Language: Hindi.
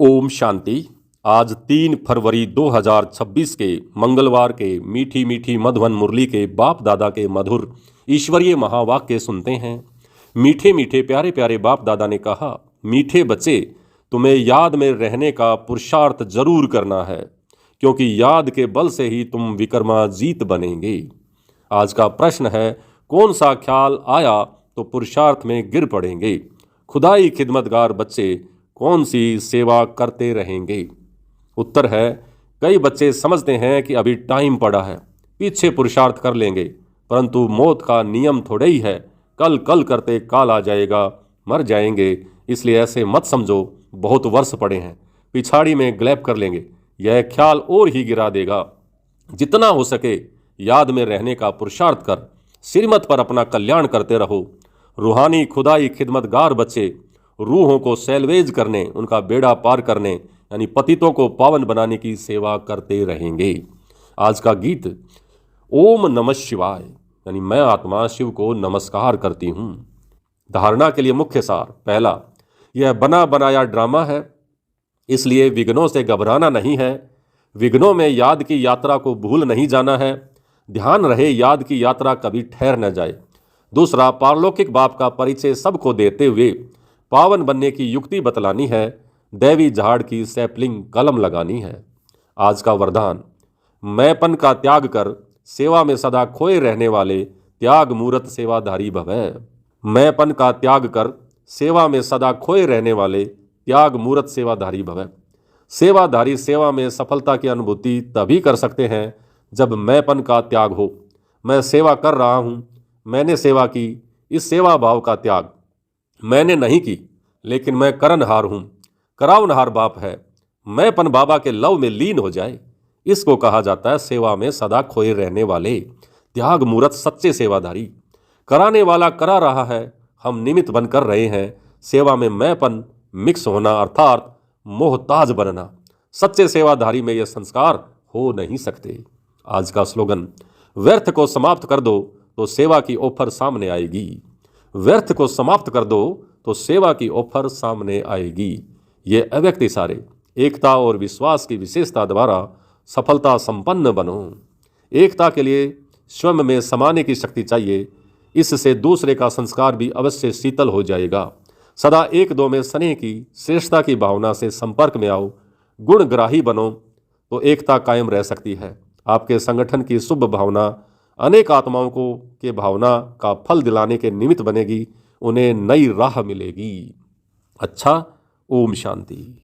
ओम शांति। आज 3 फरवरी 2026 के मंगलवार के मीठी मीठी मधुवन मुरली के बाप दादा के मधुर ईश्वरीय महावाक्य सुनते हैं। मीठे मीठे प्यारे प्यारे बाप दादा ने कहा, मीठे बच्चे, तुम्हें याद में रहने का पुरुषार्थ जरूर करना है, क्योंकि याद के बल से ही तुम विक्रमाजीत बनेंगे। आज का प्रश्न है, कौन सा ख्याल आया तो पुरुषार्थ में गिर पड़ेंगे। खुदाई खिदमतगार बच्चे कौन सी सेवा करते रहेंगे। उत्तर है, कई बच्चे समझते हैं कि अभी टाइम पड़ा है, पीछे पुरुषार्थ कर लेंगे, परंतु मौत का नियम थोड़े ही है, कल कल करते काल आ जाएगा, मर जाएंगे। इसलिए ऐसे मत समझो बहुत वर्ष पड़े हैं, पिछाड़ी में ग्लैप कर लेंगे, यह ख्याल और ही गिरा देगा। जितना हो सके याद में रहने का पुरुषार्थ कर, श्रीमत पर अपना कल्याण करते रहो। रूहानी खुदाई खिदमतगार बच्चे रूहों को सैलवेज करने, उनका बेड़ा पार करने, यानी पतितों को पावन बनाने की सेवा करते रहेंगे। आज का गीत, ओम नमः शिवाय, यानी मैं आत्मा शिव को नमस्कार करती हूँ। धारणा के लिए मुख्य सार, पहला, यह बना बनाया ड्रामा है, इसलिए विघ्नों से घबराना नहीं है। विघ्नों में याद की यात्रा को भूल नहीं जाना है। ध्यान रहे याद की यात्रा कभी ठहर न जाए। दूसरा, पारलौकिक बाप का परिचय सबको देते हुए पावन बनने की युक्ति बतलानी है। दैवी झाड़ की सैपलिंग कलम लगानी है। आज का वरदान, मैंपन का त्याग कर सेवा में सदा खोए रहने वाले त्याग मूर्त सेवाधारी भवै। मैंपन का त्याग कर सेवा में सदा खोए रहने वाले त्याग मूर्त सेवाधारी भवै। सेवाधारी सेवा में सफलता की अनुभूति तभी कर सकते हैं जब मैंपन का त्याग हो। मैं सेवा कर रहा हूँ, मैंने सेवा की, इस सेवा भाव का त्याग। मैंने नहीं की, लेकिन मैं करनहार हूँ, करावनहार बाप है, मैंपन बाबा के लव में लीन हो जाए। इसको कहा जाता है सेवा में सदा खोए रहने वाले त्याग मूर्त सच्चे सेवाधारी। कराने वाला करा रहा है, हम निमित्त बनकर रहे हैं। सेवा में मैंपन मिक्स होना अर्थात मोहताज बनना, सच्चे सेवाधारी में यह संस्कार हो नहीं सकते। आज का स्लोगन, व्यर्थ को समाप्त कर दो तो सेवा की ऑफर सामने आएगी। व्यर्थ को समाप्त कर दो तो सेवा की ऑफर सामने आएगी। ये अव्यक्त इशारे एकता और विश्वास की विशेषता द्वारा सफलता संपन्न बनो। एकता के लिए स्वयं में समाने की शक्ति चाहिए, इससे दूसरे का संस्कार भी अवश्य शीतल हो जाएगा। सदा एक दो में स्नेह की श्रेष्ठता की भावना से संपर्क में आओ, गुणग्राही बनो तो एकता कायम रह सकती है। आपके संगठन की शुभ भावना अनेक आत्माओं को के भावना का फल दिलाने के निमित्त बनेगी, उन्हें नई राह मिलेगी। अच्छा, ओम शांति।